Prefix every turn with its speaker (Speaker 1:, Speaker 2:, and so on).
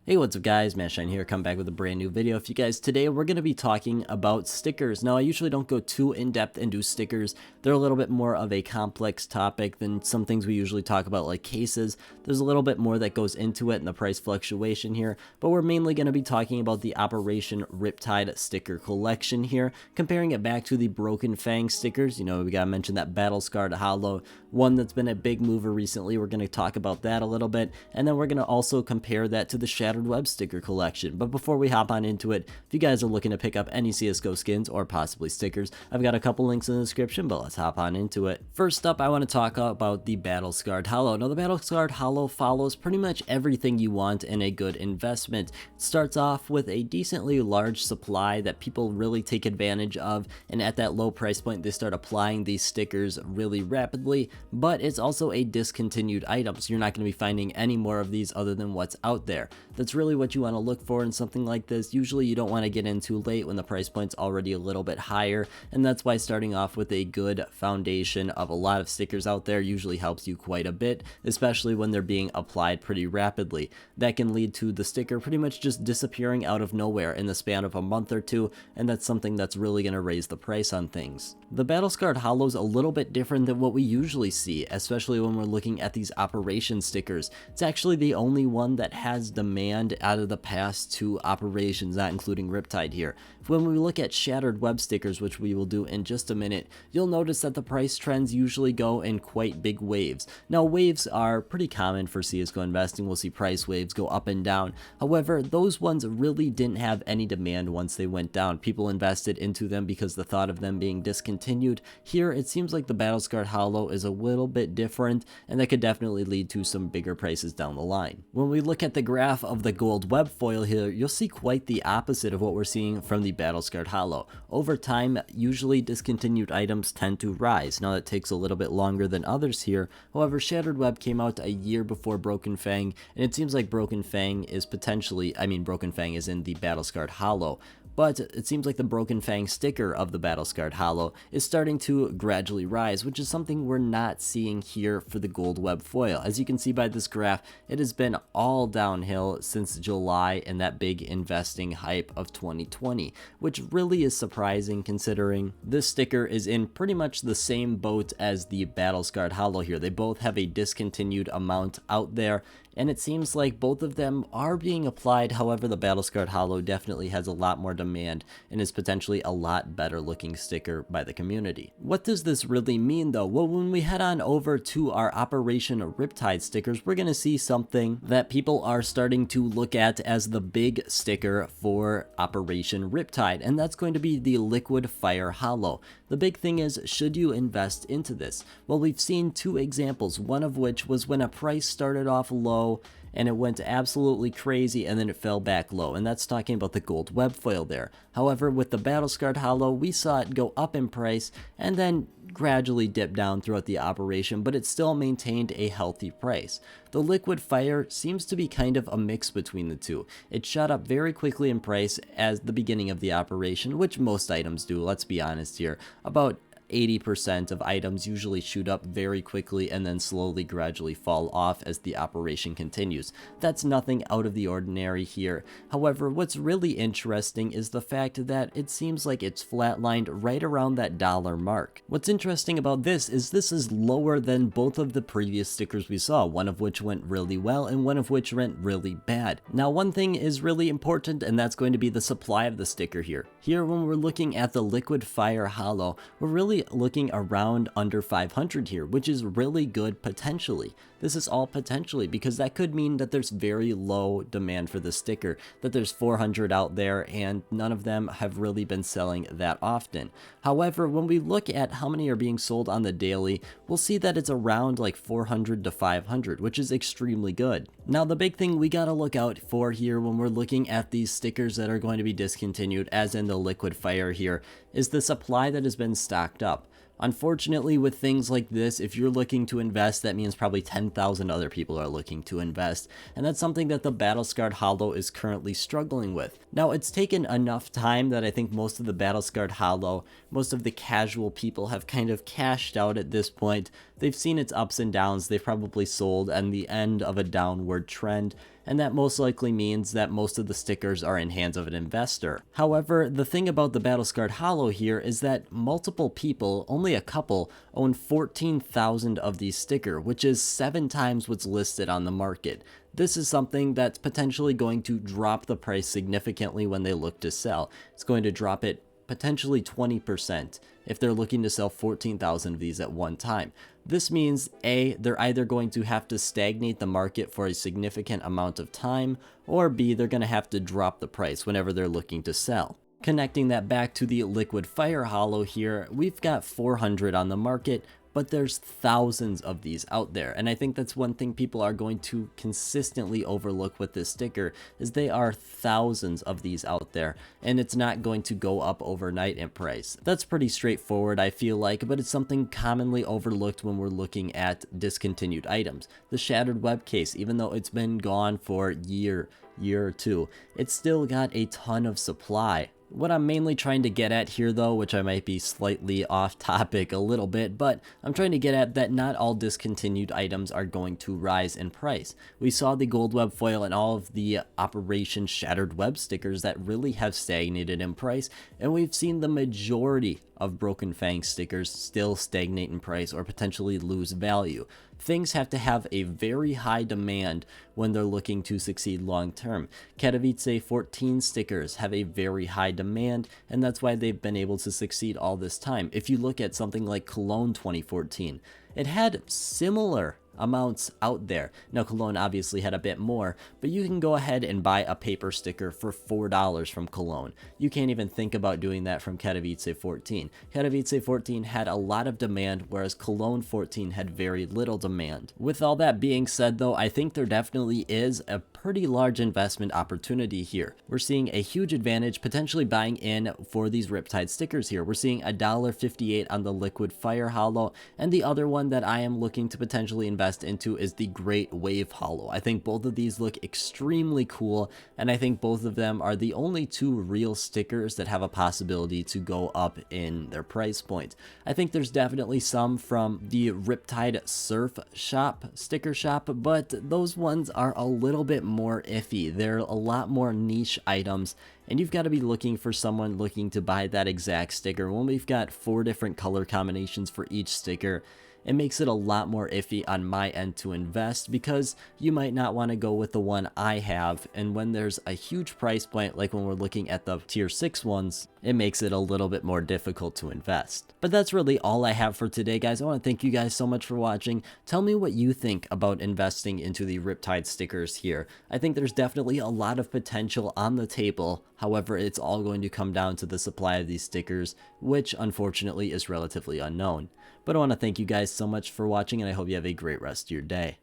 Speaker 1: Hey, what's up guys, Shine here, come back with a brand new video for you guys. Today we're going to be talking about stickers. Now I usually don't go too in-depth into stickers. They're a little bit more of a complex topic than some things we usually talk about like cases. There's a little bit more that goes into it and the price fluctuation here, but we're mainly going to be talking about the Operation Riptide sticker collection here, comparing it back to the Broken Fang stickers. You know, we gotta mention that Battle Scarred Hollow, one that's been a big mover recently. We're going to talk about that a little bit, and then we're going to also compare that to the Shattered Web sticker collection. But before we hop on into it, if you guys are looking to pick up any CSGO skins or possibly stickers, I've got a couple links in the description, but let's hop on into it. First up, I want to talk about the Battle Scarred Hollow. Now the Battle Scarred Hollow follows pretty much everything you want in a good investment. It starts off with a decently large supply that people really take advantage of, and at that low price point they start applying these stickers really rapidly, but it's also a discontinued item, so you're not going to be finding any more of these other than what's out there. That's really what you want to look for in something like this. Usually you don't want to get in too late when the price point's already a little bit higher, and that's why starting off with a good foundation of a lot of stickers out there usually helps you quite a bit, especially when they're being applied pretty rapidly. That can lead to the sticker pretty much just disappearing out of nowhere in the span of a month or two, and that's something that's really going to raise the price on things. The Battle Scarred Hollow is a little bit different than what we usually see, especially when we're looking at these operation stickers. It's actually the only one that has demand out of the past two operations, not including Riptide here. When we look at Shattered Web stickers, which we will do in just a minute, you'll notice that the price trends usually go in quite big waves. Now waves are pretty common for CSGO investing. We'll see price waves go up and down. However, those ones really didn't have any demand once they went down. People invested into them because the thought of them being discontinued. Here it seems like the Battle Scarred Hollow is a little bit different, and that could definitely lead to some bigger prices down the line. When we look at the graph of the gold web foil here, you'll see quite the opposite of what we're seeing from the Battle Scarred Hollow. Over time, usually discontinued items tend to rise. Now that takes a little bit longer than others here. However, Shattered Web came out a year before Broken Fang, and it seems like Broken Fang is Broken Fang is in the Battle Scarred Hollow. But it seems like the Broken Fang sticker of the Battle Scarred Hollow is starting to gradually rise, which is something we're not seeing here for the gold web foil. As you can see by this graph, it has been all downhill since July and that big investing hype of 2020, which really is surprising considering this sticker is in pretty much the same boat as the Battle Scarred Hollow here. They both have a discontinued amount out there, and it seems like both of them are being applied. However, the Battle Scarred Hollow definitely has a lot more demand and is potentially a lot better looking sticker by the community. What does this really mean though? Well, when we head on over to our Operation Riptide stickers, we're going to see something that people are starting to look at as the big sticker for Operation Riptide, and that's going to be the Liquid Fire Hollow. The big thing is, should you invest into this? Well, we've seen two examples, one of which was when a price started off low and it went absolutely crazy and then it fell back low, and that's talking about the gold web foil there. However, with the Battle Scarred Hollow, we saw it go up in price and then gradually dip down throughout the operation, but it still maintained a healthy price. The Liquid Fire seems to be kind of a mix between the two. It shot up very quickly in price as the beginning of the operation, which most items do, let's be honest here. About 80% of items usually shoot up very quickly and then slowly gradually fall off as the operation continues. That's nothing out of the ordinary here. However, what's really interesting is the fact that it seems like it's flatlined right around that dollar mark. What's interesting about this is lower than both of the previous stickers we saw, one of which went really well and one of which went really bad. Now one thing is really important, and that's going to be the supply of the sticker here. Here when we're looking at the Liquid Fire Hollow, we're really looking around under 500 here, which is really good potentially. This is all potentially, because that could mean that there's very low demand for the sticker, that there's 400 out there and none of them have really been selling that often. However, when we look at how many are being sold on the daily, we'll see that it's around like 400 to 500, which is extremely good. Now the big thing we gotta look out for here when we're looking at these stickers that are going to be discontinued, as in the Liquid Fire here, is the supply that has been stocked up. Unfortunately, with things like this, if you're looking to invest, that means probably 10,000 other people are looking to invest, and that's something that the Battle Scarred Hollow is currently struggling with. Now, it's taken enough time that I think most of the Battle Scarred Hollow, most of the casual people have kind of cashed out at this point, they've seen its ups and downs. They've probably sold and the end of a downward trend, and that most likely means that most of the stickers are in hands of an investor. However, the thing about the Battle-Scarred Hollow here is that multiple people, only a couple, own 14,000 of these stickers, which is 7 times what's listed on the market. This is something that's potentially going to drop the price significantly when they look to sell. It's going to drop it potentially 20% if they're looking to sell 14,000 of these at one time. This means A, they're either going to have to stagnate the market for a significant amount of time, or B, they're going to have to drop the price whenever they're looking to sell. Connecting that back to the Liquid Fire Hollow here, we've got 400 on the market, but there's thousands of these out there, and I think that's one thing people are going to consistently overlook with this sticker, is they are thousands of these out there, and it's not going to go up overnight in price. That's pretty straightforward, I feel like, but it's something commonly overlooked when we're looking at discontinued items. The Shattered Web case, even though it's been gone for a year or two, it's still got a ton of supply. What I'm mainly trying to get at here though, which I might be slightly off topic a little bit, but I'm trying to get at that not all discontinued items are going to rise in price. We saw the Gold Web foil and all of the Operation Shattered Web stickers that really have stagnated in price, and we've seen the majority of Broken Fang stickers still stagnate in price or potentially lose value. Things have to have a very high demand when they're looking to succeed long term. Katowice 14 stickers have a very high demand, and that's why they've been able to succeed all this time. If you look at something like Cologne 2014, it had similar amounts out there. Now Cologne obviously had a bit more, but you can go ahead and buy a paper sticker for $4 from Cologne. You can't even think about doing that from Katowice 14. Katowice 14 had a lot of demand, whereas Cologne 14 had very little demand. With all that being said though, I think there definitely is a pretty large investment opportunity here. We're seeing a huge advantage potentially buying in for these Riptide stickers here. We're seeing $1.58 on the Liquid Fire Hollow, and the other one that I am looking to potentially invest into is the Great Wave Hollow. I think both of these look extremely cool, and I think both of them are the only two real stickers that have a possibility to go up in their price point. I think there's definitely some from the Riptide Surf Shop sticker shop, but those ones are a little bit more iffy. They're a lot more niche items, and you've got to be looking for someone looking to buy that exact sticker. When we've got 4 different color combinations for each sticker, it makes it a lot more iffy on my end to invest, because you might not want to go with the one I have, and when there's a huge price point like when we're looking at the tier 6 ones, it makes it a little bit more difficult to invest. But that's really all I have for today, guys. I want to thank you guys so much for watching. Tell me what you think about investing into the Riptide stickers here. I think there's definitely a lot of potential on the table. However, it's all going to come down to the supply of these stickers, which unfortunately is relatively unknown. But I want to thank you guys so much for watching, and I hope you have a great rest of your day.